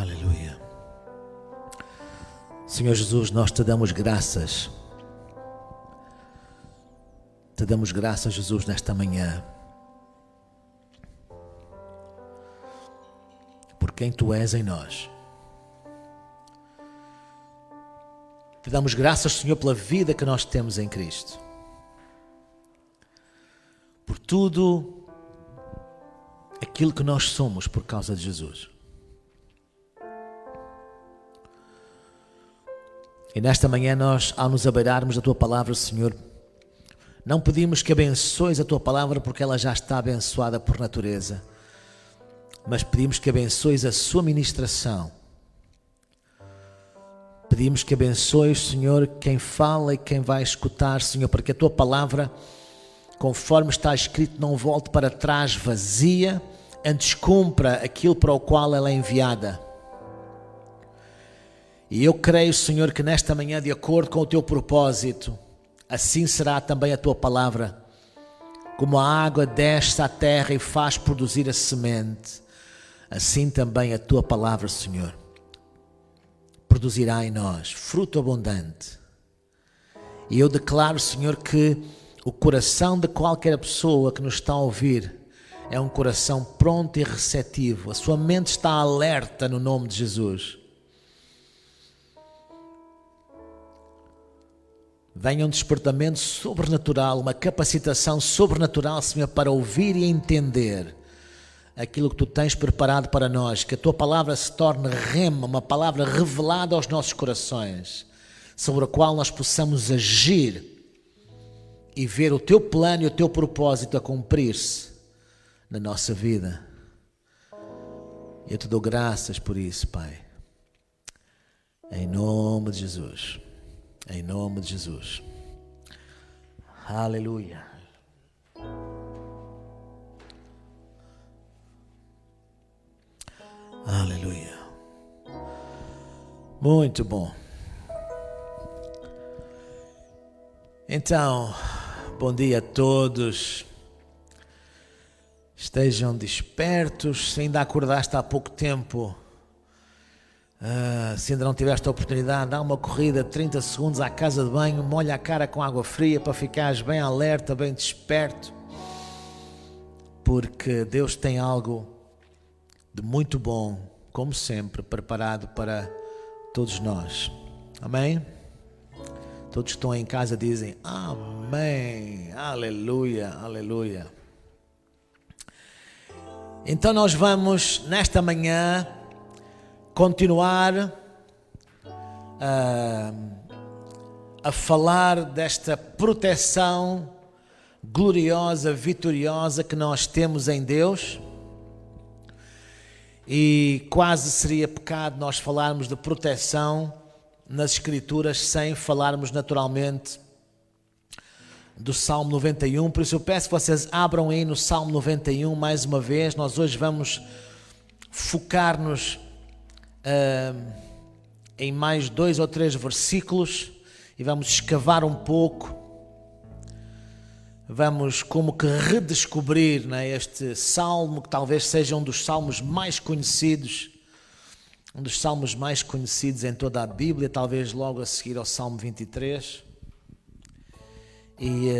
Aleluia. Senhor Jesus, nós te damos graças. Te damos graças, Jesus, nesta manhã. Por quem tu és em nós. Te damos graças, Senhor, pela vida que nós temos em Cristo. Por tudo aquilo que nós somos por causa de Jesus. E nesta manhã nós, ao nos abeirarmos da Tua Palavra, Senhor, não pedimos que abençoes a Tua Palavra porque ela já está abençoada por natureza, mas pedimos que abençoes a sua ministração. Pedimos que abençoes, Senhor, quem fala e quem vai escutar, Senhor, para que a Tua Palavra, conforme está escrito, não volte para trás vazia, antes cumpra aquilo para o qual ela é enviada. E eu creio, Senhor, que nesta manhã, de acordo com o Teu propósito, assim será também a Tua Palavra. Como a água desce à terra e faz produzir a semente, assim também a Tua Palavra, Senhor, produzirá em nós fruto abundante. E eu declaro, Senhor, que o coração de qualquer pessoa que nos está a ouvir é um coração pronto e receptivo. A sua mente está alerta no nome de Jesus. Venha um despertamento sobrenatural, uma capacitação sobrenatural, Senhor, para ouvir e entender aquilo que Tu tens preparado para nós. Que a Tua Palavra se torne rema, uma palavra revelada aos nossos corações, sobre a qual nós possamos agir e ver o Teu plano e o Teu propósito a cumprir-se na nossa vida. Eu Te dou graças por isso, Pai. Em nome de Jesus. Em nome de Jesus. Aleluia. Aleluia. Muito bom. Então, bom dia a todos. Estejam despertos. Se ainda acordaste há pouco tempo, se ainda não tiveste a oportunidade, dá uma corrida de 30 segundos à casa de banho, molha a cara com água fria para ficares bem alerta, bem desperto, porque Deus tem algo de muito bom, como sempre, preparado para todos nós. Amém? Todos que estão em casa dizem amém, aleluia, aleluia. Então nós vamos nesta manhã continuar a falar desta proteção gloriosa, vitoriosa que nós temos em Deus. E quase seria pecado nós falarmos de proteção nas Escrituras sem falarmos naturalmente do Salmo 91. Por isso eu peço que vocês abram aí no Salmo 91 mais uma vez. Nós hoje vamos focar-nos em mais 2 ou 3 versículos e vamos escavar um pouco, vamos como que redescobrir, né, este salmo que talvez seja um dos salmos mais conhecidos, em toda a Bíblia, talvez logo a seguir ao Salmo 23. E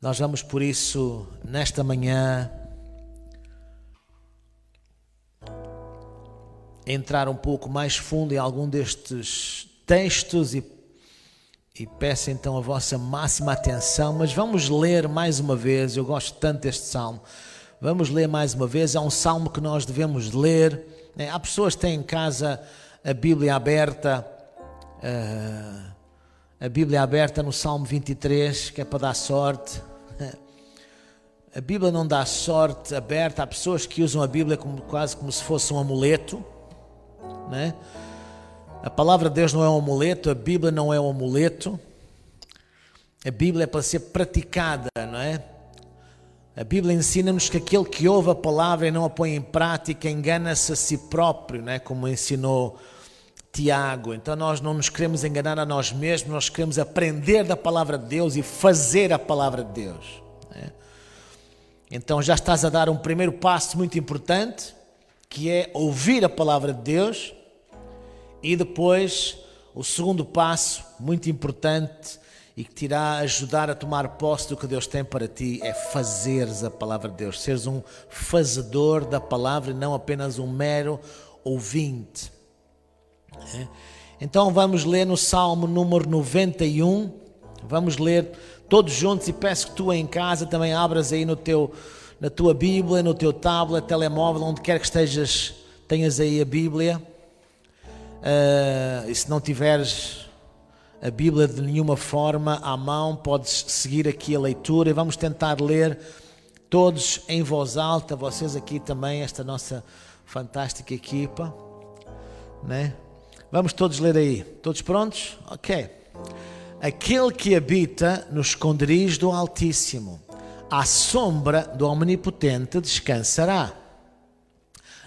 nós vamos por isso nesta manhã entrar um pouco mais fundo em algum destes textos e peço então a vossa máxima atenção, mas vamos ler mais uma vez. Eu gosto tanto deste salmo, vamos ler mais uma vez. É um salmo que nós devemos ler, né? Há pessoas que têm em casa a Bíblia aberta no Salmo 23, que é para dar sorte. A Bíblia não dá sorte aberta. Há pessoas que usam a Bíblia quase como se fosse um amuleto, né? A palavra de Deus não é um amuleto, a Bíblia não é um amuleto. A Bíblia é para ser praticada, não é? A Bíblia ensina-nos que aquele que ouve a palavra e não a põe em prática engana-se a si próprio, não é? Como ensinou Tiago. Então nós não nos queremos enganar a nós mesmos, nós queremos aprender da palavra de Deus e fazer a palavra de Deus, não é? Então já estás a dar um primeiro passo muito importante, que é ouvir a palavra de Deus, e depois o segundo passo, muito importante, e que te irá ajudar a tomar posse do que Deus tem para ti, é fazeres a palavra de Deus, seres um fazedor da palavra e não apenas um mero ouvinte. Então vamos ler no Salmo número 91, vamos ler todos juntos, e peço que tu em casa também abras aí na tua Bíblia, no teu tablet, telemóvel, onde quer que estejas, tenhas aí a Bíblia. E se não tiveres a Bíblia de nenhuma forma à mão, podes seguir aqui a leitura, e vamos tentar ler todos em voz alta, vocês aqui também, esta nossa fantástica equipa, né? Vamos todos ler aí, todos prontos? Ok. Aquele que habita no esconderijo do Altíssimo, à sombra do Omnipotente descansará.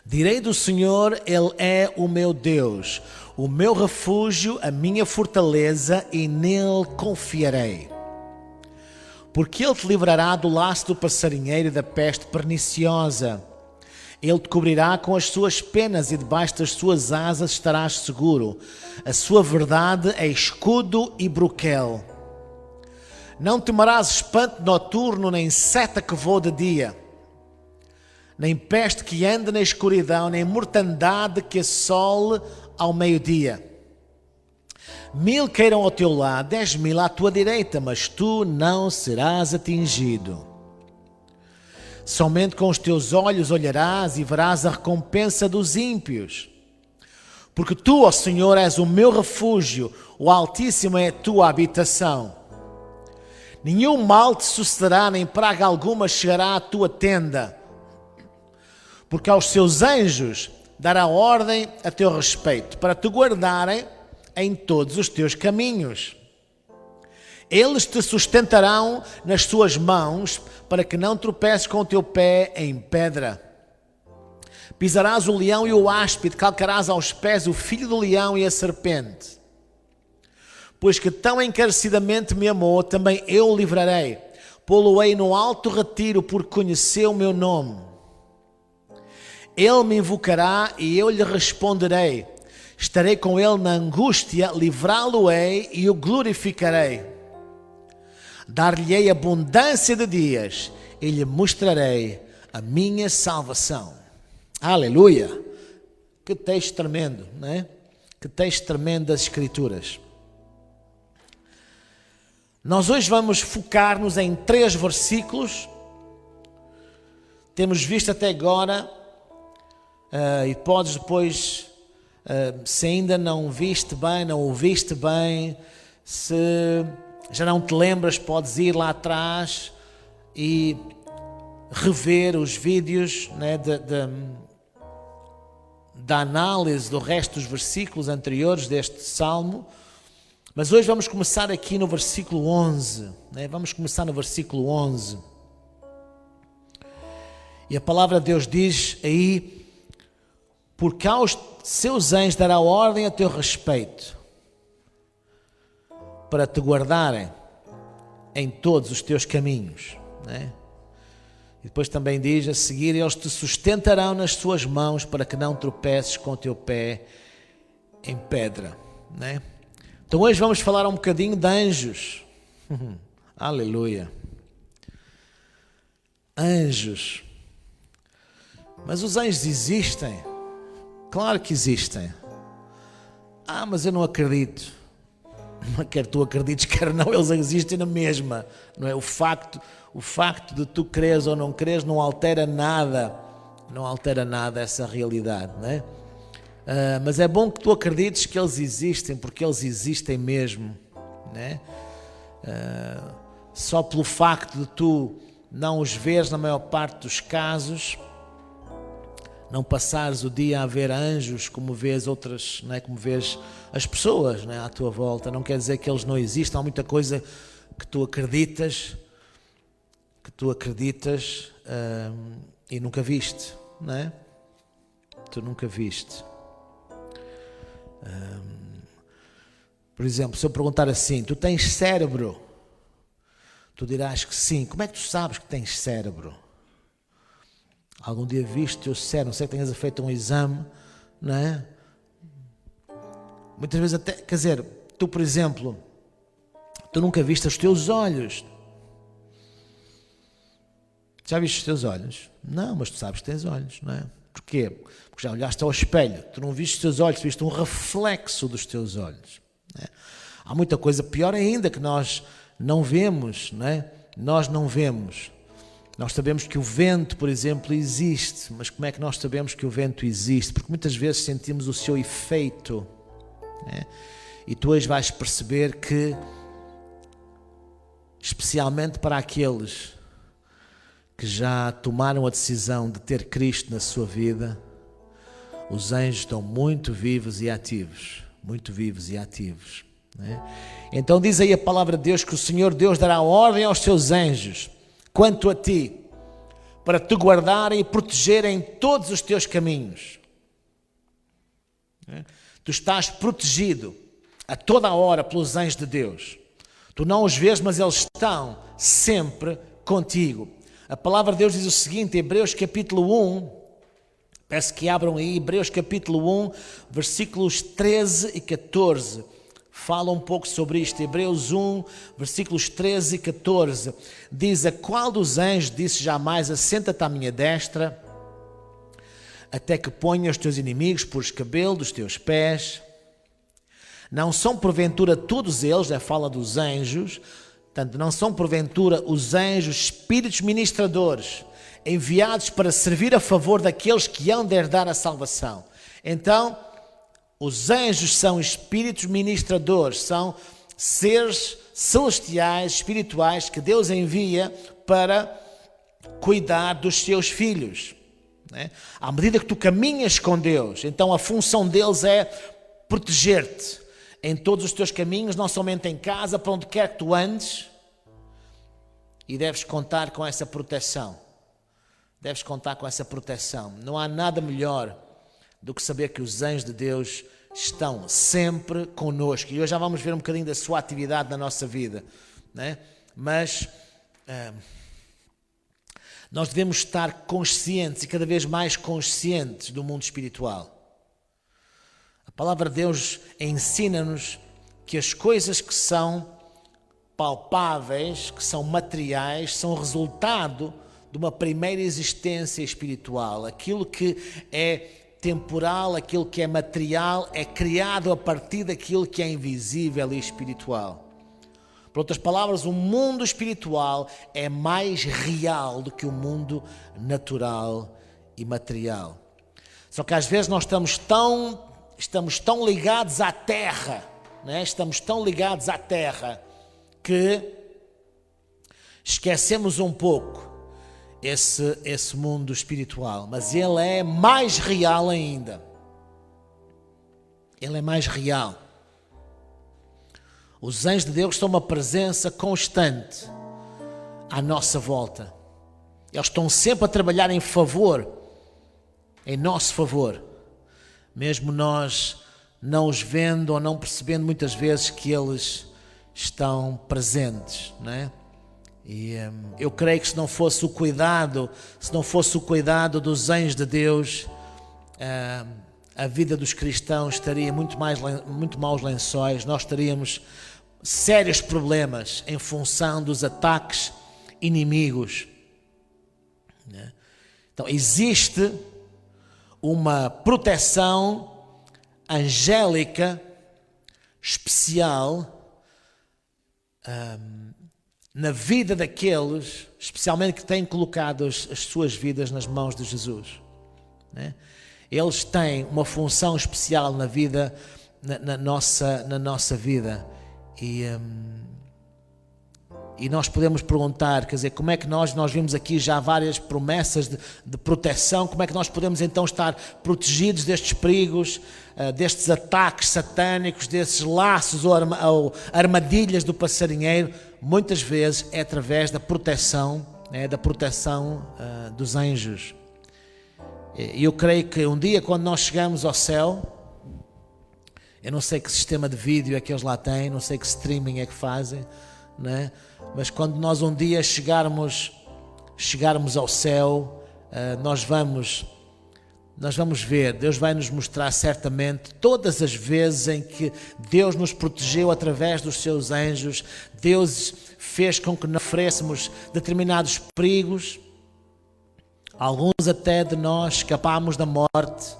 Direi do Senhor, Ele é o meu Deus, o meu refúgio, a minha fortaleza, e nele confiarei. Porque Ele te livrará do laço do passarinheiro e da peste perniciosa. Ele te cobrirá com as suas penas, e debaixo das suas asas estarás seguro. A sua verdade é escudo e broquel. Não temerás espanto noturno, nem seta que voa de dia, nem peste que anda na escuridão, nem mortandade que assole ao meio-dia. 1000 cairão ao teu lado, 10.000 à tua direita, mas tu não serás atingido. Somente com os teus olhos olharás e verás a recompensa dos ímpios. Porque tu, ó Senhor, és o meu refúgio, o Altíssimo é a tua habitação. Nenhum mal te sucederá, nem praga alguma chegará à tua tenda. Porque aos seus anjos dará ordem a teu respeito, para te guardarem em todos os teus caminhos. Eles te sustentarão nas suas mãos, para que não tropeces com o teu pé em pedra. Pisarás o leão e o áspide, calcarás aos pés o filho do leão e a serpente. Pois que tão encarecidamente me amou, também eu o livrarei. Pô-lo-ei no alto retiro, porque conheceu o meu nome. Ele me invocará e eu lhe responderei. Estarei com ele na angústia, livrá-lo-ei e o glorificarei. Dar-lhe-ei abundância de dias e lhe mostrarei a minha salvação. Aleluia! Que texto tremendo, não é? Que texto tremendo das Escrituras. Nós hoje vamos focar-nos em 3 versículos. Temos visto até agora, e podes depois, se ainda não viste bem, não ouviste bem, se já não te lembras, podes ir lá atrás e rever os vídeos, né, da análise do resto dos versículos anteriores deste Salmo. Mas hoje vamos começar aqui no versículo 11, né? Vamos começar no versículo 11. E a palavra de Deus diz aí: porque aos seus anjos dará ordem a teu respeito, para te guardarem em todos os teus caminhos, né? E depois também diz a seguir: eles te sustentarão nas suas mãos, para que não tropeces com o teu pé em pedra, né? Então hoje vamos falar um bocadinho de anjos. Aleluia. Anjos. Mas os anjos existem? Claro que existem. Mas eu não acredito. Quer tu acredites, quer não, eles existem na mesma, não é? O facto de tu creres ou não creres não altera nada essa realidade, não é? Mas é bom que tu acredites que eles existem, porque eles existem mesmo, né? Só pelo facto de tu não os veres na maior parte dos casos, não passares o dia a ver anjos como vês outras, né, como vês as pessoas, né, à tua volta, não quer dizer que eles não existam. Há muita coisa que tu acreditas e nunca viste, não é? Tu nunca viste. Por exemplo, se eu perguntar assim: tu tens cérebro? Tu dirás que sim. Como é que tu sabes que tens cérebro? Algum dia viste o teu cérebro, não sei que tenhas feito um exame, não é? Muitas vezes até, quer dizer, tu, por exemplo, tu nunca viste os teus olhos. Já viste os teus olhos? Não, mas tu sabes que tens olhos, não é? Porquê? Porque já olhaste ao espelho, tu não viste os teus olhos, tu viste um reflexo dos teus olhos. Não é? Há muita coisa pior ainda que nós não vemos, não é? Nós não vemos. Nós sabemos que o vento, por exemplo, existe, mas como é que nós sabemos que o vento existe? Porque muitas vezes sentimos o seu efeito, né? E tu hoje vais perceber que, especialmente para aqueles que já tomaram a decisão de ter Cristo na sua vida, os anjos estão muito vivos e ativos, muito vivos e ativos, né? Então diz aí a palavra de Deus que o Senhor Deus dará ordem aos seus anjos quanto a ti, para te guardarem e protegerem em todos os teus caminhos. Tu estás protegido a toda a hora pelos anjos de Deus. Tu não os vês, mas eles estão sempre contigo. A palavra de Deus diz o seguinte, Hebreus capítulo 1, peço que abram aí, Hebreus capítulo 1, versículos 13 e 14. Fala um pouco sobre isto. Hebreus 1, versículos 13 e 14. Diz, a qual dos anjos disse jamais, assenta-te à minha destra, até que ponha os teus inimigos por escabelo dos teus pés? Não são porventura todos eles, fala dos anjos, portanto, não são porventura os anjos espíritos ministradores, enviados para servir a favor daqueles que hão de herdar a salvação. Então, os anjos são espíritos ministradores, são seres celestiais, espirituais, que Deus envia para cuidar dos seus filhos, né? À medida que tu caminhas com Deus, então a função deles é proteger-te em todos os teus caminhos, não somente em casa, para onde quer que tu andes, e deves contar com essa proteção. Deves contar com essa proteção. Não há nada melhor do que saber que os anjos de Deus estão sempre conosco. E hoje já vamos ver um bocadinho da sua atividade na nossa vida, né? Mas nós devemos estar conscientes e cada vez mais conscientes do mundo espiritual. A palavra de Deus ensina-nos que as coisas que são palpáveis, que são materiais, são resultado de uma primeira existência espiritual. Aquilo que é temporal, aquilo que é material, é criado a partir daquilo que é invisível e espiritual. Por outras palavras, o mundo espiritual é mais real do que o mundo natural e material. Só que às vezes nós estamos tão ligados à terra, né? Estamos tão ligados à terra que esquecemos um pouco esse mundo espiritual, mas ele é mais real ainda. Ele é mais real. Os anjos de Deus são uma presença constante à nossa volta. Eles estão sempre a trabalhar em favor, em nosso favor, mesmo nós não os vendo ou não percebendo muitas vezes que eles estão presentes, não é? E eu creio que se não fosse o cuidado dos anjos de Deus, a vida dos cristãos estaria muito maus lençóis. Nós teríamos sérios problemas em função dos ataques inimigos, né? Então existe uma proteção angélica especial na vida daqueles, especialmente que têm colocado as suas vidas nas mãos de Jesus, né? Eles têm uma função especial na vida, na nossa vida, e nós podemos perguntar, quer dizer, como é que nós vimos aqui já várias promessas de proteção, como é que nós podemos então estar protegidos destes perigos, destes ataques satânicos, desses laços ou armadilhas do passarinheiro? Muitas vezes é através da proteção, né, dos anjos. E eu creio que um dia, quando nós chegamos ao céu, eu não sei que sistema de vídeo é que eles lá têm, não sei que streaming é que fazem, né? Mas quando nós um dia chegarmos ao céu, nós vamos ver, Deus vai nos mostrar certamente todas as vezes em que Deus nos protegeu através dos seus anjos, Deus fez com que não sofrêssemos determinados perigos, alguns até de nós escapámos da morte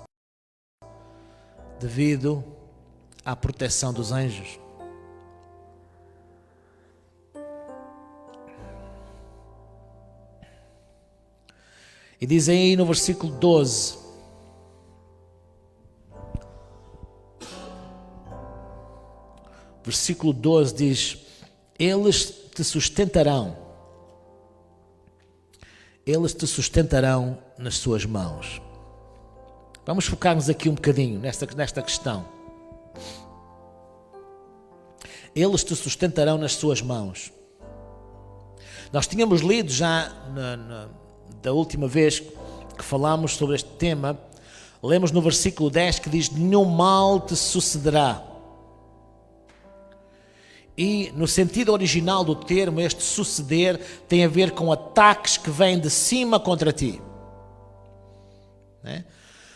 devido à proteção dos anjos. E diz aí no versículo 12, versículo 12 diz: eles te sustentarão nas suas mãos. Vamos focar-nos aqui um bocadinho nesta questão. Eles te sustentarão nas suas mãos. Nós tínhamos lido já da última vez que falámos sobre este tema, lemos no versículo 10 que diz: nenhum mal te sucederá. E no sentido original do termo, este suceder tem a ver com ataques que vêm de cima contra ti.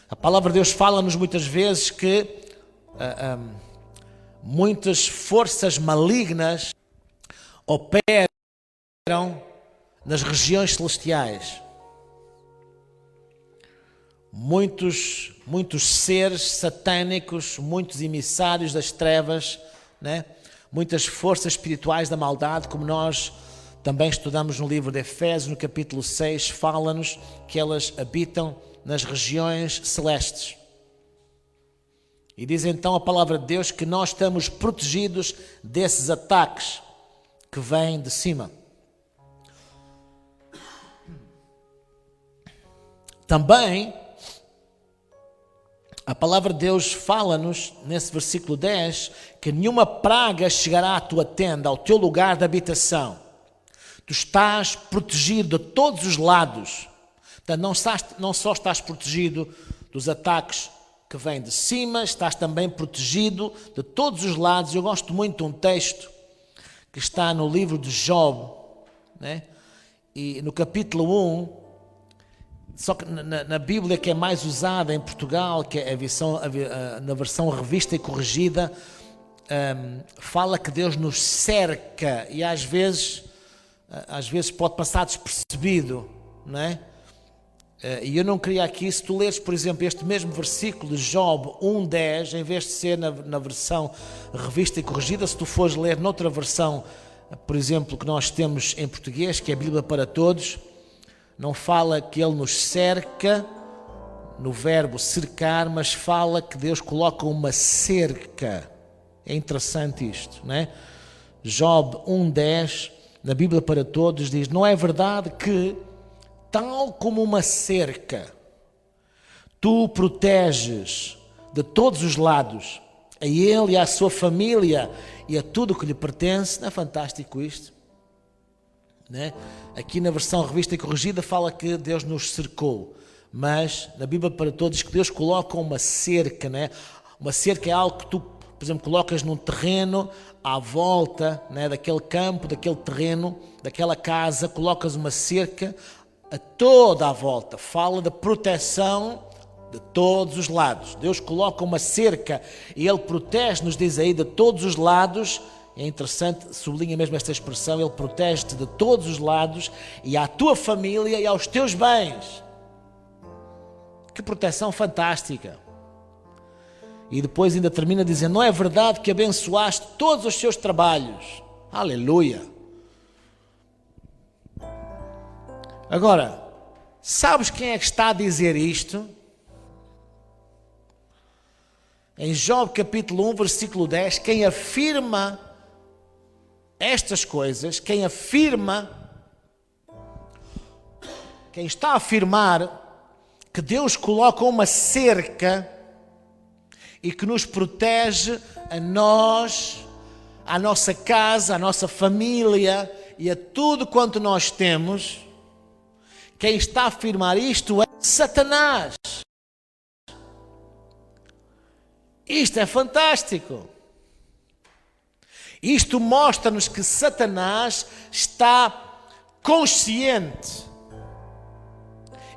A palavra de Deus fala-nos muitas vezes que muitas forças malignas operam nas regiões celestiais. Muitos seres satânicos, muitos emissários das trevas, muitas forças espirituais da maldade, como nós também estudamos no livro de Efésios, no capítulo 6, fala-nos que elas habitam nas regiões celestes. E diz então a palavra de Deus que nós estamos protegidos desses ataques que vêm de cima. Também a palavra de Deus fala-nos, nesse versículo 10, que nenhuma praga chegará à tua tenda, ao teu lugar de habitação. Tu estás protegido de todos os lados. Portanto, não só estás protegido dos ataques que vêm de cima, estás também protegido de todos os lados. Eu gosto muito de um texto que está no livro de Job, e no capítulo 1, só que na Bíblia que é mais usada em Portugal, que é na versão revista e corrigida, fala que Deus nos cerca, e às vezes pode passar despercebido, não é? E eu não queria aqui, se tu leres, por exemplo, este mesmo versículo de Job 1:10, em vez de ser na versão revista e corrigida, se tu fores ler noutra versão, por exemplo, que nós temos em português, que é a Bíblia para Todos, não fala que Ele nos cerca, no verbo cercar, mas fala que Deus coloca uma cerca. É interessante isto, não é? Job 1:10, na Bíblia para Todos, diz: não é verdade que, tal como uma cerca, tu o proteges de todos os lados, a ele e à sua família e a tudo o que lhe pertence? Não é fantástico isto? Aqui na versão revista e corrigida fala que Deus nos cercou, mas na Bíblia para Todos diz que Deus coloca uma cerca, Uma cerca é algo que tu, por exemplo, colocas num terreno à volta, daquele campo, daquele terreno, daquela casa, colocas uma cerca a toda a volta. Fala da proteção de todos os lados. Deus coloca uma cerca e Ele protege-nos, diz aí, de todos os lados. É interessante, sublinha mesmo esta expressão: Ele protege-te de todos os lados e à tua família e aos teus bens. Que proteção fantástica! E depois ainda termina dizendo: não é verdade que abençoaste todos os seus trabalhos? Aleluia! Agora, sabes quem é que está a dizer isto? Em Job capítulo 1, versículo 10, quem afirma estas coisas, quem está a afirmar que Deus coloca uma cerca e que nos protege a nós, à nossa casa, à nossa família e a tudo quanto nós temos, quem está a afirmar isto é Satanás. Isto é fantástico. Isto mostra-nos que Satanás está consciente.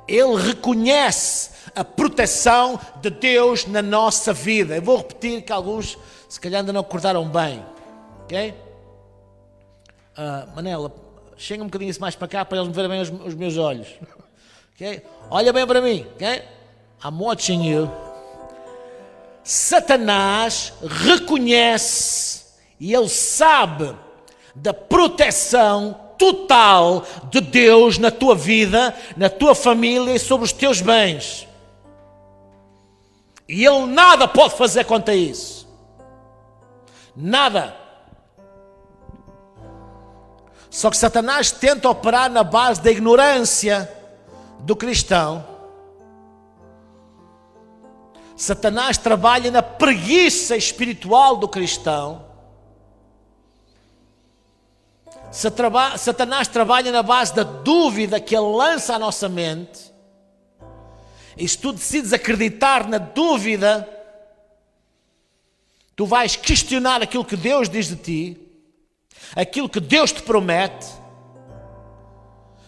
ele reconhece a proteção de Deus na nossa vida. Eu vou repetir que alguns, se calhar, ainda não acordaram bem. Ok? Manela, chega um bocadinho mais para cá para eles me verem bem os meus olhos. Okay? Olha bem para mim. Okay? I'm watching you. Satanás reconhece e ele sabe da proteção total de Deus na tua vida, na tua família e sobre os teus bens. E ele nada pode fazer contra isso. Nada. Só que Satanás tenta operar na base da ignorância do cristão. Satanás trabalha na preguiça espiritual do cristão. Satanás trabalha na base da dúvida que ele lança à nossa mente. E se tu decides acreditar na dúvida, tu vais questionar aquilo que Deus diz de ti, aquilo que Deus te promete,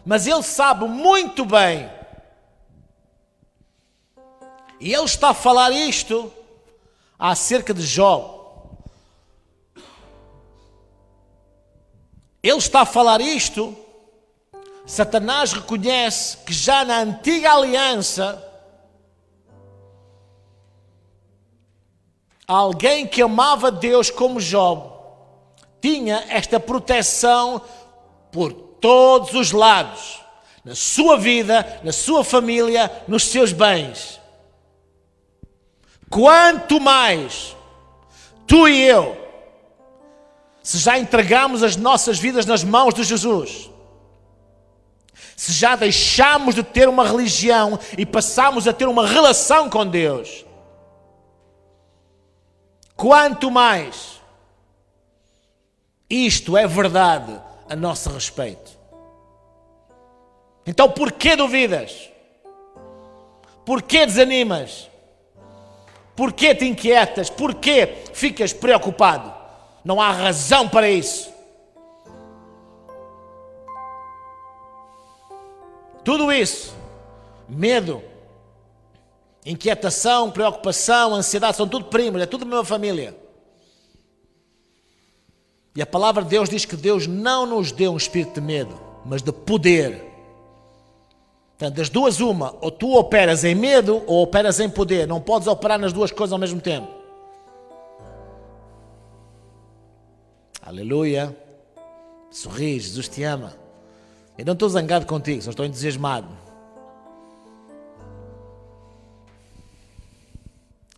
mas ele sabe muito bem, e ele está a falar isto acerca de Jó. Ele está a falar isto. Satanás reconhece que já na antiga aliança, alguém que amava Deus como Jó tinha esta proteção por todos os lados, na sua vida, na sua família, nos seus bens. Quanto mais tu e eu, se já entregamos as nossas vidas nas mãos de Jesus, se já deixamos de ter uma religião e passamos a ter uma relação com Deus, quanto mais isto é verdade a nosso respeito. Então porquê duvidas? Porquê desanimas? Porquê te inquietas? Porquê ficas preocupado? Não há razão para isso. Tudo isso, medo, inquietação, preocupação, ansiedade, são tudo primos, é tudo a mesma família. E a palavra de Deus diz que Deus não nos deu um espírito de medo, mas de poder. Portanto, das duas uma, ou tu operas em medo ou operas em poder. Não podes operar nas duas coisas ao mesmo tempo. Aleluia. Sorri, Jesus te ama. Eu não estou zangado contigo, só estou entusiasmado.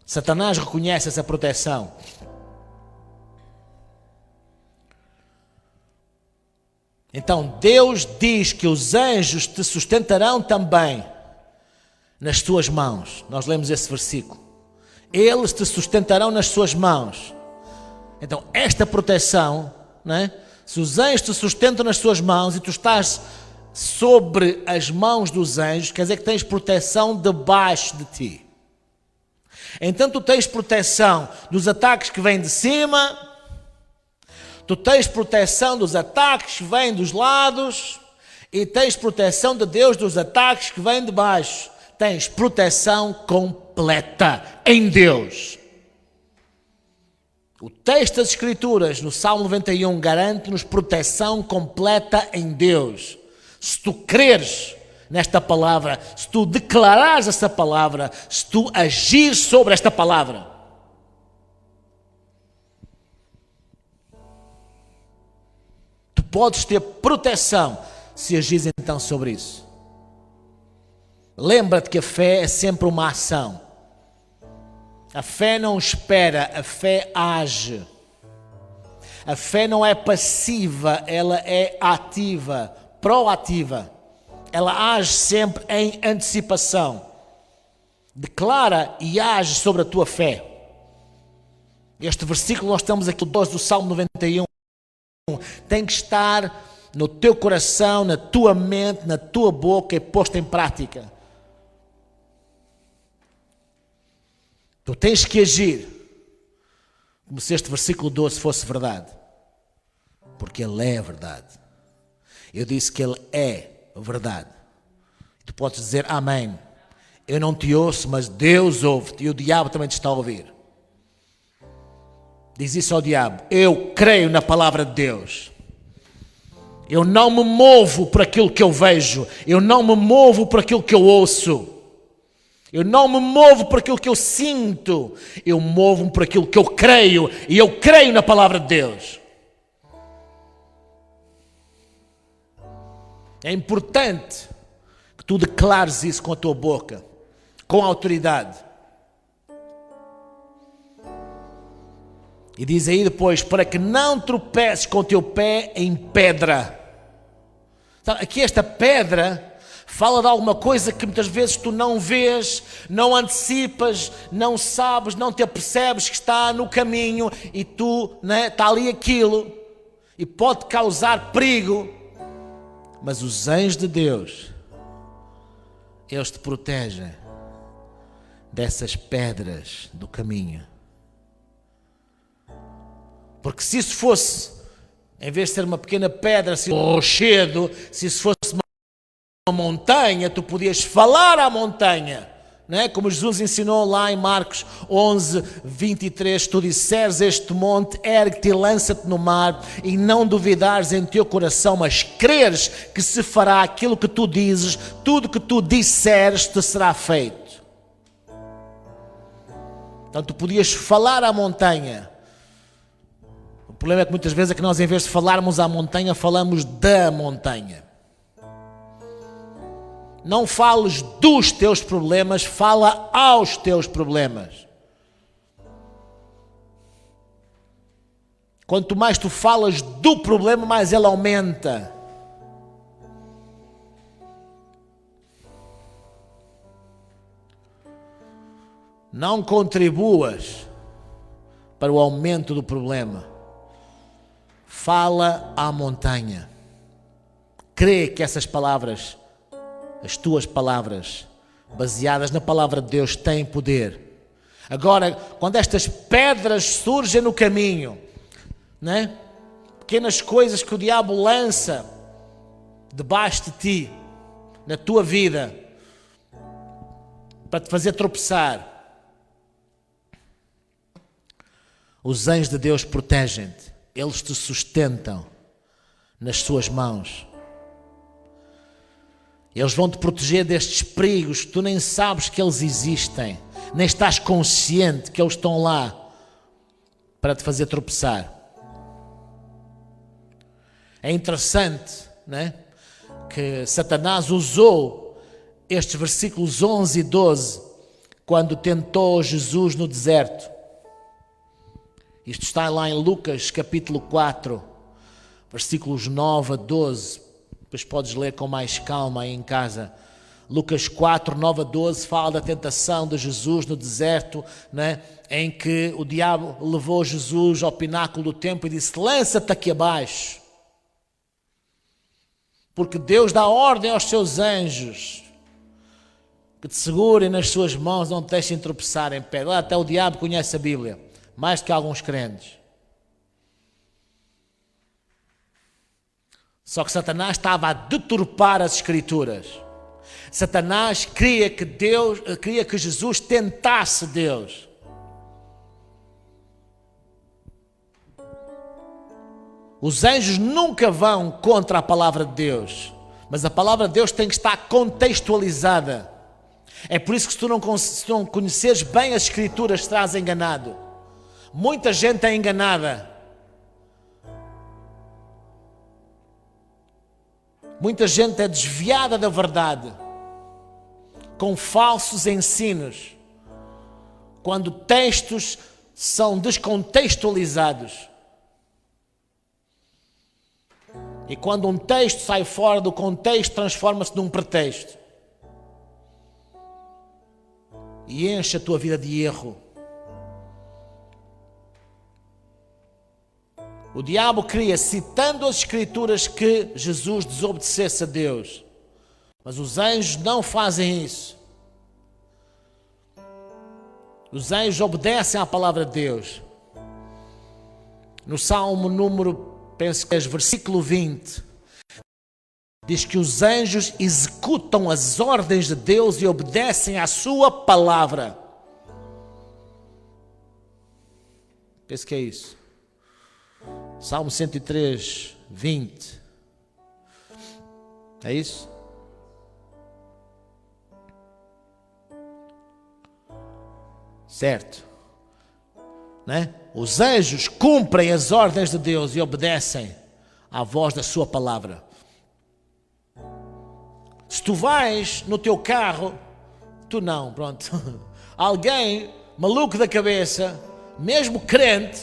Satanás reconhece essa proteção. Então Deus diz que os anjos te sustentarão também nas tuas mãos. Nós lemos esse versículo. Eles te sustentarão nas suas mãos. Então esta proteção, não é? Se os anjos te sustentam nas suas mãos e tu estás sobre as mãos dos anjos, quer dizer que tens proteção debaixo de ti. Então tu tens proteção dos ataques que vêm de cima, tu tens proteção dos ataques que vêm dos lados e tens proteção de Deus dos ataques que vêm de baixo. Tens proteção completa em Deus. O texto das Escrituras, no Salmo 91, garante-nos proteção completa em Deus. Se tu creres nesta palavra, se tu declarares essa palavra, se tu agires sobre esta palavra. Tu podes ter proteção se agires então sobre isso. Lembra-te que a fé é sempre uma ação. A fé não espera, a fé age. A fé não é passiva, ela é ativa, proativa. Ela age sempre em antecipação. Declara e age sobre a tua fé. Este versículo, nós estamos aqui, 12 do Salmo 91, tem que estar no teu coração, na tua mente, na tua boca e posto em prática. Tu tens que agir como se este versículo 12 fosse verdade. Porque ele é verdade. Eu disse que ele é verdade. Tu podes dizer amém. Eu não te ouço, mas Deus ouve-te e o diabo também te está a ouvir. Diz isso ao diabo: eu creio na palavra de Deus. Eu não me movo por aquilo que eu vejo. Eu não me movo por aquilo que eu ouço. Eu não me movo por aquilo que eu sinto. Eu movo-me por aquilo que eu creio. E eu creio na palavra de Deus. É importante que tu declares isso com a tua boca, com autoridade. E diz aí depois: para que não tropeces com o teu pé em pedra. Aqui esta pedra fala de alguma coisa que muitas vezes tu não vês, não antecipas, não sabes, não te apercebes que está no caminho e tu, né, está ali aquilo e pode causar perigo. Mas os anjos de Deus, eles te protegem dessas pedras do caminho. Porque se isso fosse, em vez de ser uma pequena pedra, se um rochedo, se isso fosse uma montanha, tu podias falar à montanha, não é? Como Jesus ensinou lá em Marcos 11, 23, tu disseres este monte, ergue-te e lança-te no mar, e não duvidares em teu coração, mas creres que se fará aquilo que tu dizes, tudo que tu disseres te será feito. Então tu podias falar à montanha. O problema é que muitas vezes é que nós, em vez de falarmos à montanha, falamos da montanha. Não fales dos teus problemas, fala aos teus problemas. Quanto mais tu falas do problema, mais ele aumenta. Não contribuas para o aumento do problema. Fala à montanha. Crê que essas palavras, as tuas palavras, baseadas na palavra de Deus, têm poder. Agora, quando estas pedras surgem no caminho, né? Pequenas coisas que o diabo lança debaixo de ti, na tua vida, para te fazer tropeçar, os anjos de Deus protegem-te. Eles te sustentam nas suas mãos. Eles vão te proteger destes perigos, tu nem sabes que eles existem, nem estás consciente que eles estão lá para te fazer tropeçar. É interessante, né, que Satanás usou estes versículos 11 e 12 quando tentou Jesus no deserto. Isto está lá em Lucas capítulo 4, versículos 9 a 12. Depois podes ler com mais calma aí em casa. Lucas 4, 9 a 12 fala da tentação de Jesus no deserto, né? Em que o diabo levou Jesus ao pináculo do templo e disse: lança-te aqui abaixo, porque Deus dá ordem aos seus anjos que te segurem nas suas mãos, não te deixem tropeçar em pé. Lá até o diabo conhece a Bíblia, mais do que alguns crentes. Só que Satanás estava a deturpar as Escrituras. Satanás queria que Jesus tentasse Deus. Os anjos nunca vão contra a palavra de Deus, mas a palavra de Deus tem que estar contextualizada. É por isso que se tu não conheceres bem as Escrituras, estás enganado. Muita gente é enganada. Muita gente é desviada da verdade com falsos ensinos, quando textos são descontextualizados. E quando um texto sai fora do contexto, transforma-se num pretexto e enche a tua vida de erro. O diabo queria, citando as Escrituras, que Jesus desobedecesse a Deus. Mas os anjos não fazem isso. Os anjos obedecem à palavra de Deus. No Salmo número, penso que é versículo 20, Diz que os anjos executam as ordens de Deus e obedecem à sua palavra. Penso que é isso. Salmo 103, 20. É isso? Certo. Né? Os anjos cumprem as ordens de Deus e obedecem à voz da sua palavra. Se tu vais no teu carro, tu não, pronto. Alguém maluco da cabeça, mesmo crente,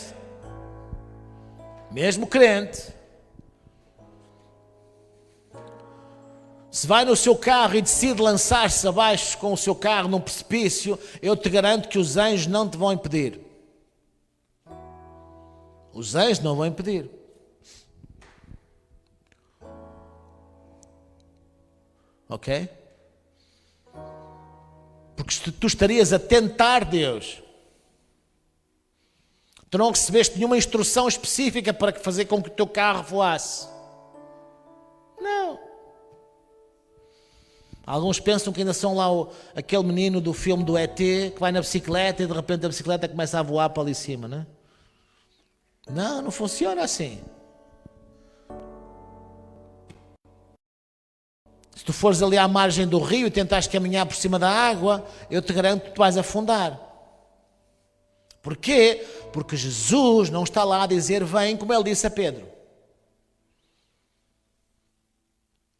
se vai no seu carro e decide lançar-se abaixo com o seu carro num precipício, eu te garanto que os anjos não te vão impedir. Os anjos não vão impedir. Ok? Porque tu estarias a tentar Deus. Tu não recebeste nenhuma instrução específica para fazer com que o teu carro voasse. Não. Alguns pensam que ainda são lá aquele menino do filme do ET que vai na bicicleta e de repente a bicicleta começa a voar para ali cima, né? Não, não funciona assim. Se tu fores ali à margem do rio e tentares caminhar por cima da água, eu te garanto que tu vais afundar. Porquê? Porque Jesus não está lá a dizer vem, como ele disse a Pedro.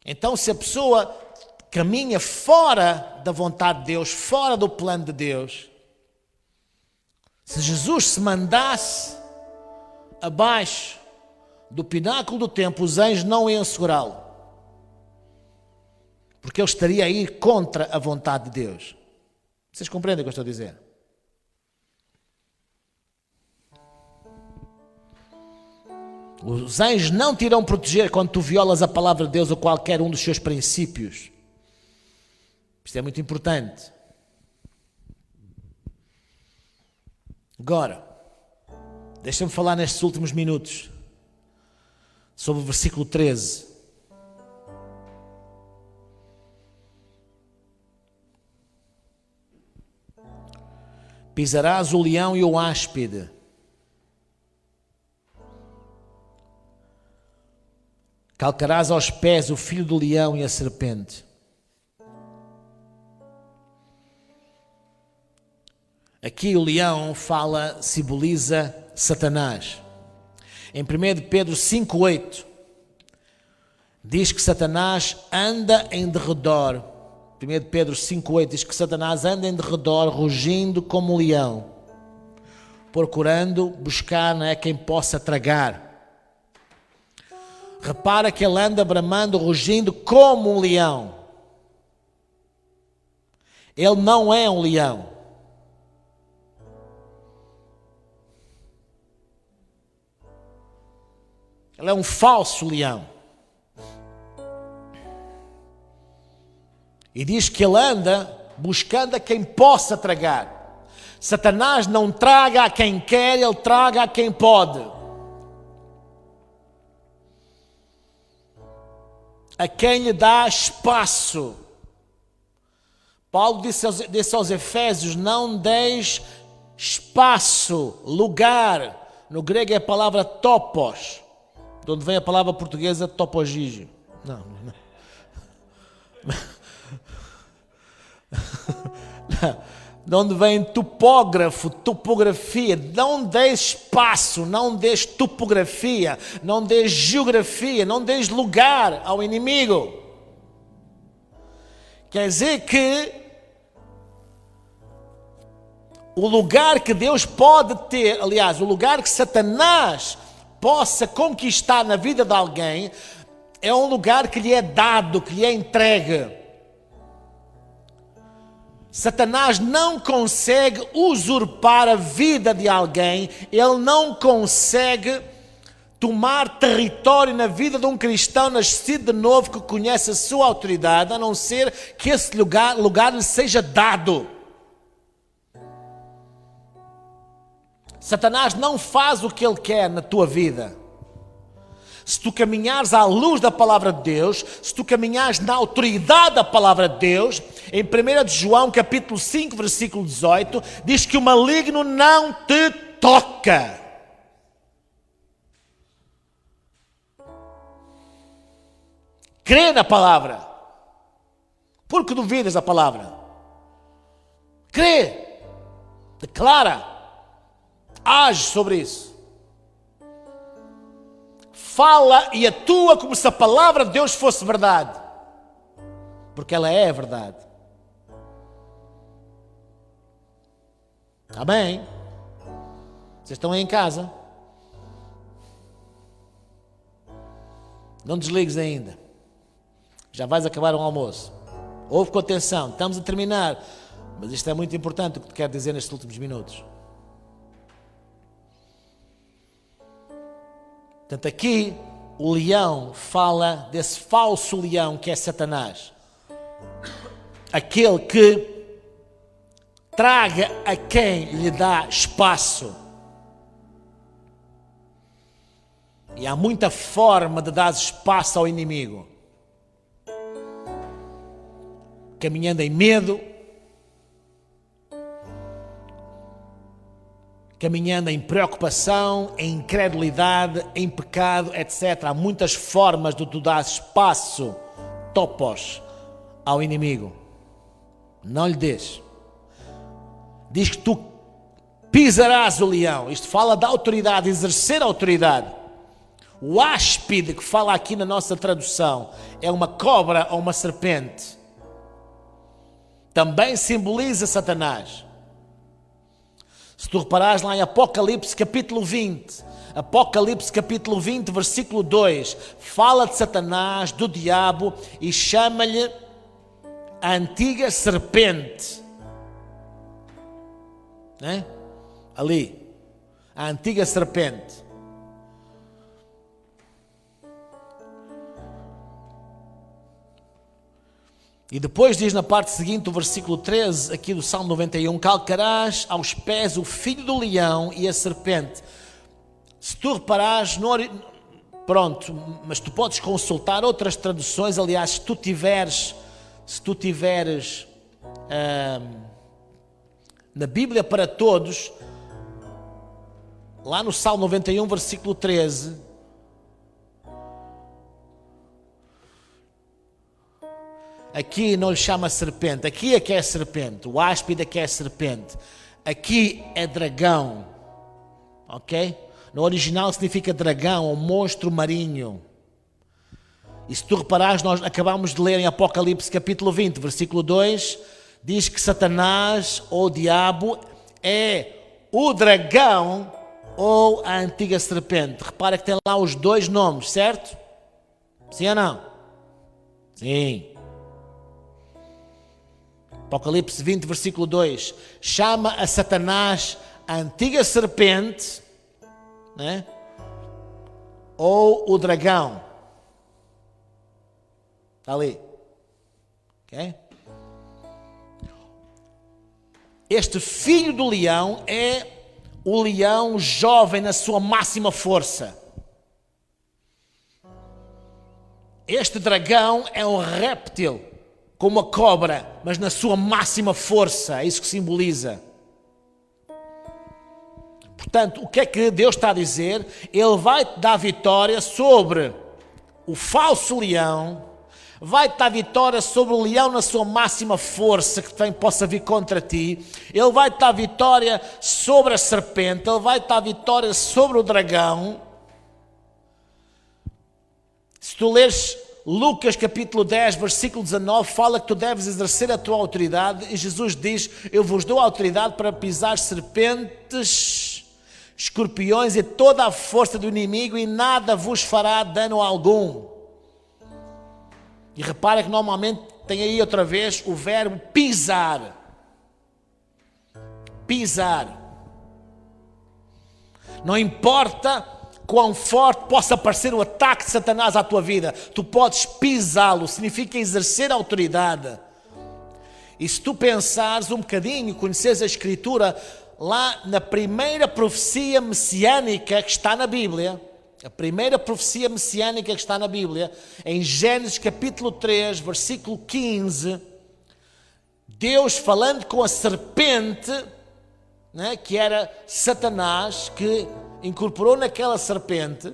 Então, se a pessoa caminha fora da vontade de Deus, fora do plano de Deus, se Jesus se mandasse abaixo do pináculo do templo, os anjos não iam segurá-lo. Porque ele estaria a ir contra a vontade de Deus. Vocês compreendem o que eu estou a dizer? Os anjos não te irão proteger quando tu violas a palavra de Deus ou qualquer um dos seus princípios. Isto é muito importante. Agora, deixa-me falar nestes últimos minutos sobre o versículo 13. Pisarás o leão e o áspide. Calcarás aos pés o filho do leão e a serpente. Aqui o leão simboliza Satanás. Em 1 Pedro 5,8 diz que Satanás anda em derredor. 1 Pedro 5,8 diz que Satanás anda em derredor, rugindo como um leão, procurando buscar, não é, quem possa tragar. Repara que ele anda bramando, rugindo como um leão. Ele não é um leão. Ele é um falso leão. E diz que ele anda buscando a quem possa tragar. Satanás não traga a quem quer, ele traga a quem pode. A quem lhe dá espaço. Paulo disse aos Efésios, não deis espaço, lugar. No grego é a palavra topos, de onde vem a palavra portuguesa topogígio. Não. De onde vem topógrafo, topografia. Não dês espaço, não dês topografia, não dês geografia, não dês lugar ao inimigo. Quer dizer que o lugar que Deus pode ter, aliás, o lugar que Satanás possa conquistar na vida de alguém, é um lugar que lhe é dado, que lhe é entregue. Satanás não consegue usurpar a vida de alguém, ele não consegue tomar território na vida de um cristão nascido de novo que conhece a sua autoridade, a não ser que esse lugar lhe seja dado. Satanás não faz o que ele quer na tua vida. se tu caminhares à luz da palavra de Deus, se tu caminhares na autoridade da palavra de Deus, em 1 de João capítulo 5, versículo 18, diz que o maligno não te toca. Crê na palavra. Por que duvidas da palavra? Crê. Declara. Age sobre isso. Fala e atua como se a palavra de Deus fosse verdade. Porque ela é verdade. Amém? Vocês estão aí em casa? Não desligues ainda. Já vais acabar o almoço. Ouve com atenção. Estamos a terminar. Mas isto é muito importante o que te quero dizer nestes últimos minutos. Portanto, aqui o leão fala desse falso leão que é Satanás. Aquele que traga a quem lhe dá espaço. E há muita forma de dar espaço ao inimigo. Caminhando em medo, caminhando em preocupação, em incredulidade, em pecado, etc. Há muitas formas de tu dar espaço, topos, ao inimigo. Não lhe dês. Diz que tu pisarás o leão. Isto fala da autoridade, exercer a autoridade. O áspide que fala aqui na nossa tradução é uma cobra ou uma serpente. Também simboliza Satanás. Se tu reparares lá em Apocalipse capítulo 20, Apocalipse capítulo 20, versículo 2, fala de Satanás, do diabo, e chama-lhe a antiga serpente. Né? Ali, a antiga serpente. E depois diz na parte seguinte, o versículo 13, aqui do Salmo 91, calcarás aos pés o filho do leão e a serpente. Se tu reparares, pronto, mas tu podes consultar outras traduções. Aliás, se tu tiveres na Bíblia para Todos, lá no Salmo 91, versículo 13, aqui não lhe chama serpente, aqui é que é serpente, o áspide é que é serpente, aqui é dragão, ok? No original significa dragão ou monstro marinho. E se tu reparares, nós acabamos de ler em Apocalipse capítulo 20, versículo 2, diz que Satanás ou o diabo é o dragão ou a antiga serpente. Repara que tem lá os dois nomes, certo? Sim ou não? Sim. Apocalipse 20, versículo 2, chama a Satanás a antiga serpente, né? Ou o dragão. Está ali. Ok? Este filho do leão é o leão jovem na sua máxima força. Este dragão é um réptil, como a cobra, mas na sua máxima força. É isso que simboliza. Portanto, o que é que Deus está a dizer? Ele vai te dar vitória sobre o falso leão, vai te dar vitória sobre o leão na sua máxima força que possa vir contra ti. Ele vai te dar vitória sobre a serpente, ele vai te dar vitória sobre o dragão. Se tu leres Lucas capítulo 10, versículo 19, fala que tu deves exercer a tua autoridade, e Jesus diz: eu vos dou autoridade para pisar serpentes, escorpiões e toda a força do inimigo, e nada vos fará dano algum. E repara que normalmente tem aí outra vez o verbo pisar. Pisar. Não importa quão forte possa parecer o ataque de Satanás à tua vida, tu podes pisá-lo, significa exercer autoridade. E se tu pensares um bocadinho, conheceres a Escritura, lá na primeira profecia messiânica que está na Bíblia, a primeira profecia messiânica que está na Bíblia, em Gênesis capítulo 3, versículo 15, Deus falando com a serpente, né, que era Satanás, que incorporou naquela serpente,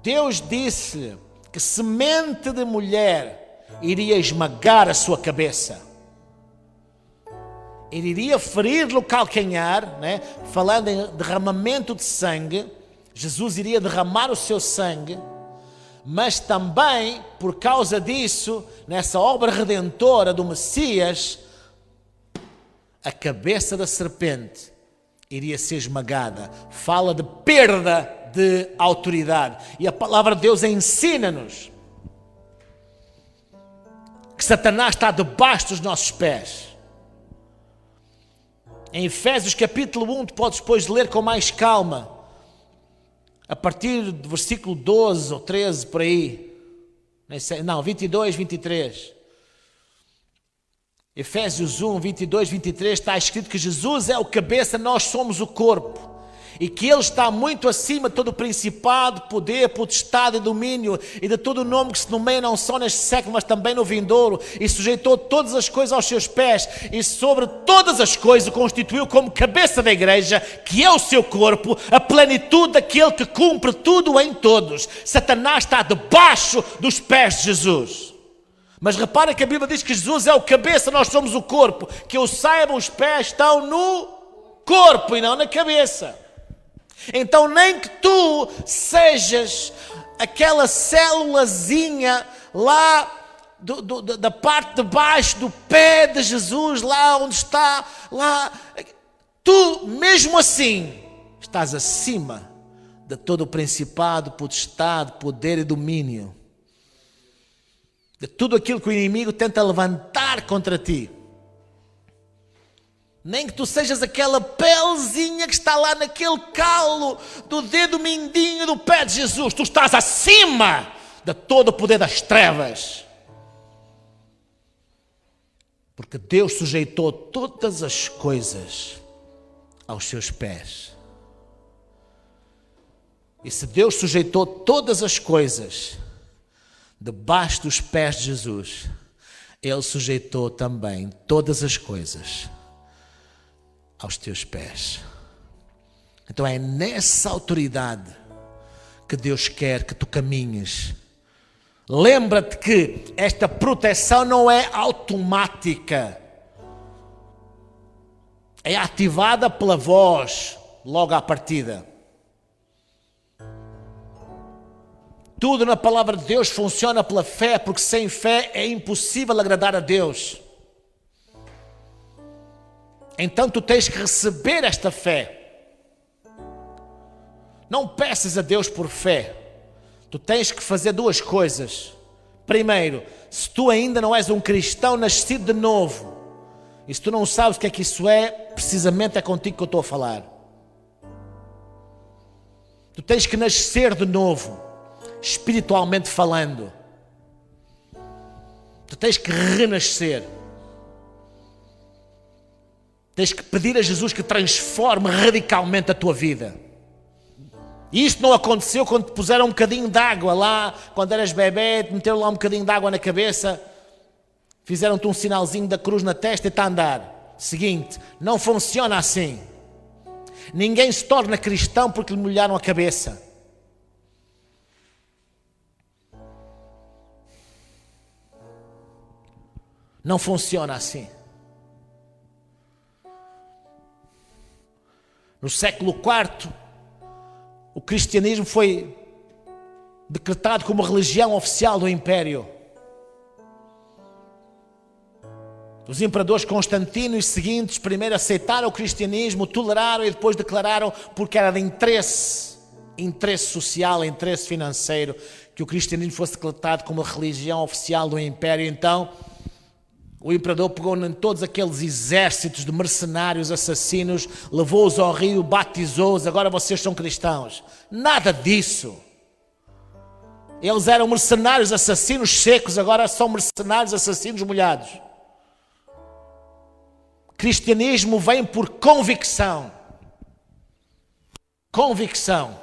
Deus disse que semente de mulher iria esmagar a sua cabeça. Ele iria ferir-lhe o calcanhar, né? Falando em derramamento de sangue, Jesus iria derramar o seu sangue, mas também, por causa disso, nessa obra redentora do Messias, a cabeça da serpente iria ser esmagada. Fala de perda de autoridade. E a palavra de Deus ensina-nos que Satanás está debaixo dos nossos pés. Em Efésios capítulo 1, tu podes depois ler com mais calma, a partir do versículo 12 ou 13, por aí. Não, 22, 23. Efésios 1, 22, 23, está escrito que Jesus é o cabeça, nós somos o corpo. E que Ele está muito acima de todo o principado, poder, potestade e domínio, e de todo o nome que se nomeia não só neste século, mas também no vindouro, e sujeitou todas as coisas aos seus pés, e sobre todas as coisas o constituiu como cabeça da igreja, que é o seu corpo, a plenitude daquele que cumpre tudo em todos. Satanás está debaixo dos pés de Jesus. Mas repara que a Bíblia diz que Jesus é o cabeça, nós somos o corpo. Que eu saiba, os pés estão no corpo e não na cabeça. Então nem que tu sejas aquela célulazinha lá da parte de baixo do pé de Jesus, lá onde está, lá, tu mesmo assim estás acima de todo o principado, potestade, poder e domínio, de tudo aquilo que o inimigo tenta levantar contra ti. Nem que tu sejas aquela pelezinha que está lá naquele calo do dedo mindinho do pé de Jesus. Tu estás acima de todo o poder das trevas. Porque Deus sujeitou todas as coisas aos seus pés. E se Deus sujeitou todas as coisas debaixo dos pés de Jesus, Ele sujeitou também todas as coisas aos teus pés. Então é nessa autoridade que Deus quer que tu caminhes. Lembra-te que esta proteção não é automática, é ativada pela voz logo à partida. Tudo na palavra de Deus funciona pela fé, porque sem fé é impossível agradar a Deus. Então tu tens que receber esta fé. Não peças a Deus por fé. Tu tens que fazer duas coisas. Primeiro, se tu ainda não és um cristão nascido de novo, e se tu não sabes o que é que isso é, precisamente é contigo que eu estou a falar. Tu tens que nascer de novo, espiritualmente falando. Tu tens que renascer. Tens que pedir a Jesus que transforme radicalmente a tua vida. E isto não aconteceu quando te puseram um bocadinho de água lá, quando eras bebê, te meteram lá um bocadinho de água na cabeça, fizeram-te um sinalzinho da cruz na testa e está a andar. Seguinte, não funciona assim. Ninguém se torna cristão porque lhe molharam a cabeça. Não funciona assim. No século IV, o cristianismo foi decretado como religião oficial do Império. Os imperadores Constantino e seguintes primeiro aceitaram o cristianismo, toleraram e depois declararam, porque era de interesse social, interesse financeiro, que o cristianismo fosse decretado como a religião oficial do Império. Então, o imperador pegou em todos aqueles exércitos de mercenários assassinos, levou-os ao rio, batizou-os, agora vocês são cristãos. Nada disso. Eles eram mercenários assassinos secos, agora são mercenários assassinos molhados. Cristianismo vem por convicção. Convicção.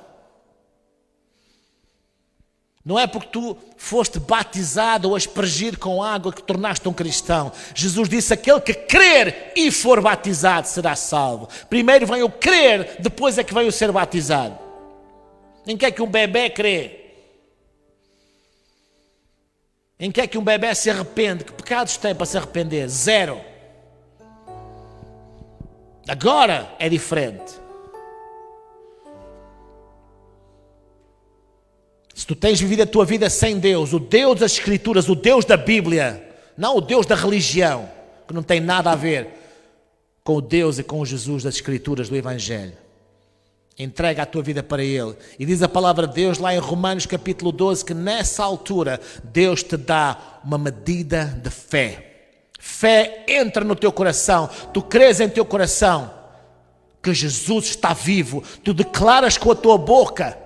Não é porque tu foste batizado ou aspergido com água que tornaste um cristão. Jesus disse: aquele que crer e for batizado será salvo. Primeiro vem o crer, depois é que vem o ser batizado. Em que é que um bebê crê? Em que é que um bebê se arrepende? Que pecados tem para se arrepender? Zero. Agora é diferente. Se tu tens vivido a tua vida sem Deus, o Deus das Escrituras, o Deus da Bíblia, não o Deus da religião, que não tem nada a ver com o Deus e com o Jesus das Escrituras do Evangelho, entrega a tua vida para Ele. E diz a palavra de Deus lá em Romanos capítulo 12, que nessa altura Deus te dá uma medida de fé. Fé entra no teu coração, tu crês em teu coração que Jesus está vivo, tu declaras com a tua boca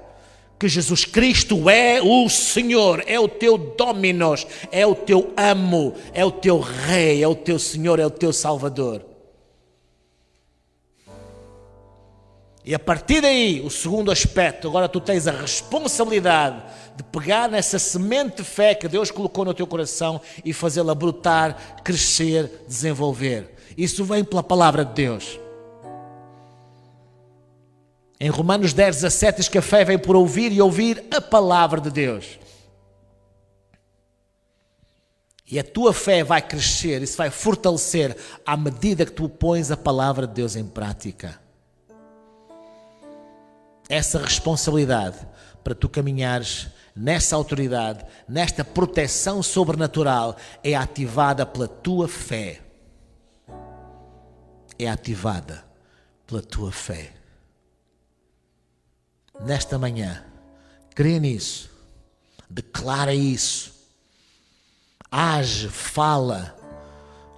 que Jesus Cristo é o Senhor, é o teu Dominos, é o teu amo, é o teu Rei, é o teu Senhor, é o teu Salvador. E a partir daí, o segundo aspecto, agora tu tens a responsabilidade de pegar nessa semente de fé que Deus colocou no teu coração e fazê-la brotar, crescer, desenvolver. Isso vem pela palavra de Deus. Em Romanos 10, 17 diz que a fé vem por ouvir e ouvir a palavra de Deus. E a tua fé vai crescer, isso vai fortalecer à medida que tu pões a palavra de Deus em prática. Essa responsabilidade para tu caminhares nessa autoridade, nesta proteção sobrenatural, é ativada pela tua fé. É ativada pela tua fé. Nesta manhã, crê nisso, declara isso, age, fala,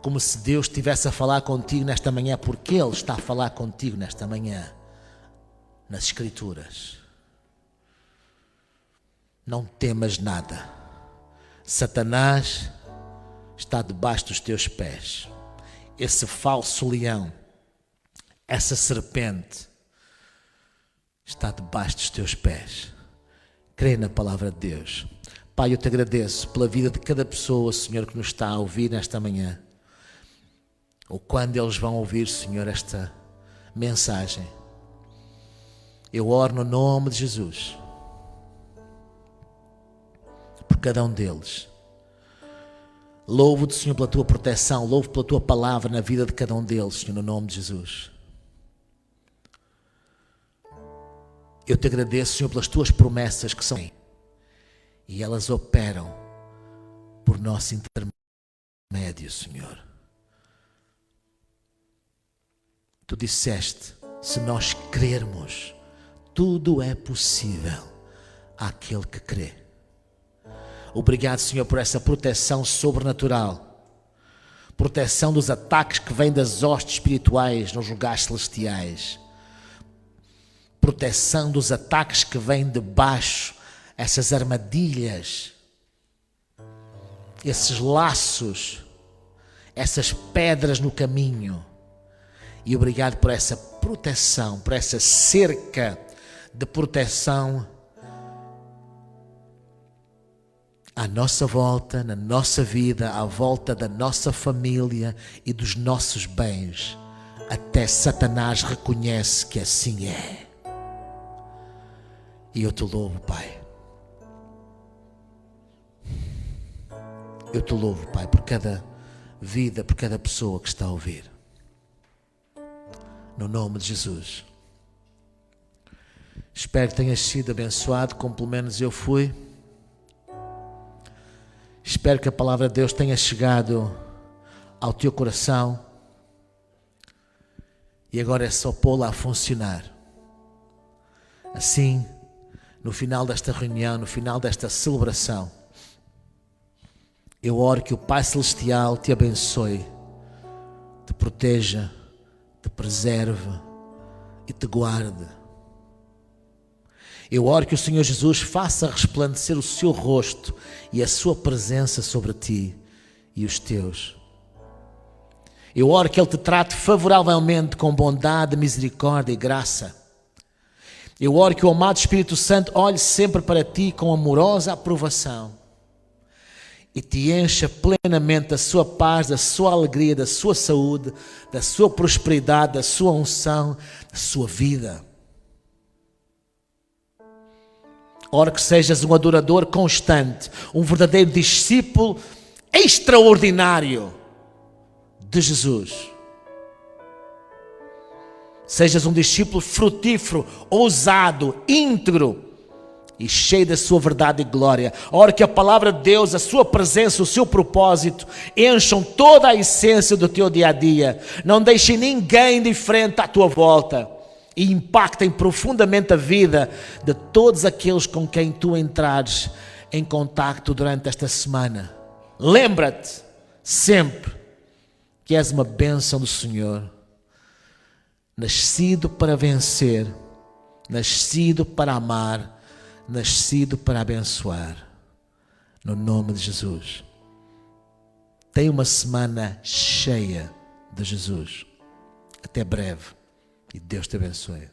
como se Deus estivesse a falar contigo nesta manhã, porque Ele está a falar contigo nesta manhã, nas Escrituras. Não temas nada, Satanás está debaixo dos teus pés, esse falso leão, essa serpente, está debaixo dos teus pés. Crê na palavra de Deus. Pai, eu te agradeço pela vida de cada pessoa, Senhor, que nos está a ouvir nesta manhã, ou quando eles vão ouvir, Senhor, esta mensagem. Eu oro no nome de Jesus por cada um deles. Louvo-te, Senhor, pela tua proteção, louvo pela tua palavra na vida de cada um deles, Senhor, no nome de Jesus. Eu te agradeço, Senhor, pelas tuas promessas que são e elas operam por nosso intermédio, Senhor. Tu disseste, se nós crermos, tudo é possível àquele que crê. Obrigado, Senhor, por essa proteção sobrenatural, proteção dos ataques que vêm das hostes espirituais nos lugares celestiais, proteção dos ataques que vêm de baixo, essas armadilhas, esses laços, essas pedras no caminho. E obrigado por essa proteção, por essa cerca de proteção à nossa volta, na nossa vida, à volta da nossa família e dos nossos bens. Até Satanás reconhece que assim é. E eu te louvo, Pai. Eu te louvo, Pai, por cada vida, por cada pessoa que está a ouvir. No nome de Jesus. Espero que tenhas sido abençoado, como pelo menos eu fui. Espero que a palavra de Deus tenha chegado ao teu coração. E agora é só pô-la a funcionar. Assim, no final desta reunião, no final desta celebração, eu oro que o Pai Celestial te abençoe, te proteja, te preserve e te guarde. Eu oro que o Senhor Jesus faça resplandecer o seu rosto e a sua presença sobre ti e os teus. Eu oro que Ele te trate favoravelmente com bondade, misericórdia e graça. Eu oro que o amado Espírito Santo olhe sempre para ti com amorosa aprovação e te encha plenamente da sua paz, da sua alegria, da sua saúde, da sua prosperidade, da sua unção, da sua vida. Oro que sejas um adorador constante, um verdadeiro discípulo extraordinário de Jesus. Sejas um discípulo frutífero, ousado, íntegro e cheio da sua verdade e glória. Ora que a palavra de Deus, a sua presença, o seu propósito encham toda a essência do teu dia a dia. Não deixem ninguém indiferente à tua volta e impactem profundamente a vida de todos aqueles com quem tu entrares em contacto durante esta semana. Lembra-te sempre que és uma bênção do Senhor, nascido para vencer, nascido para amar, nascido para abençoar, no nome de Jesus. Tenha uma semana cheia de Jesus. Até breve e Deus te abençoe.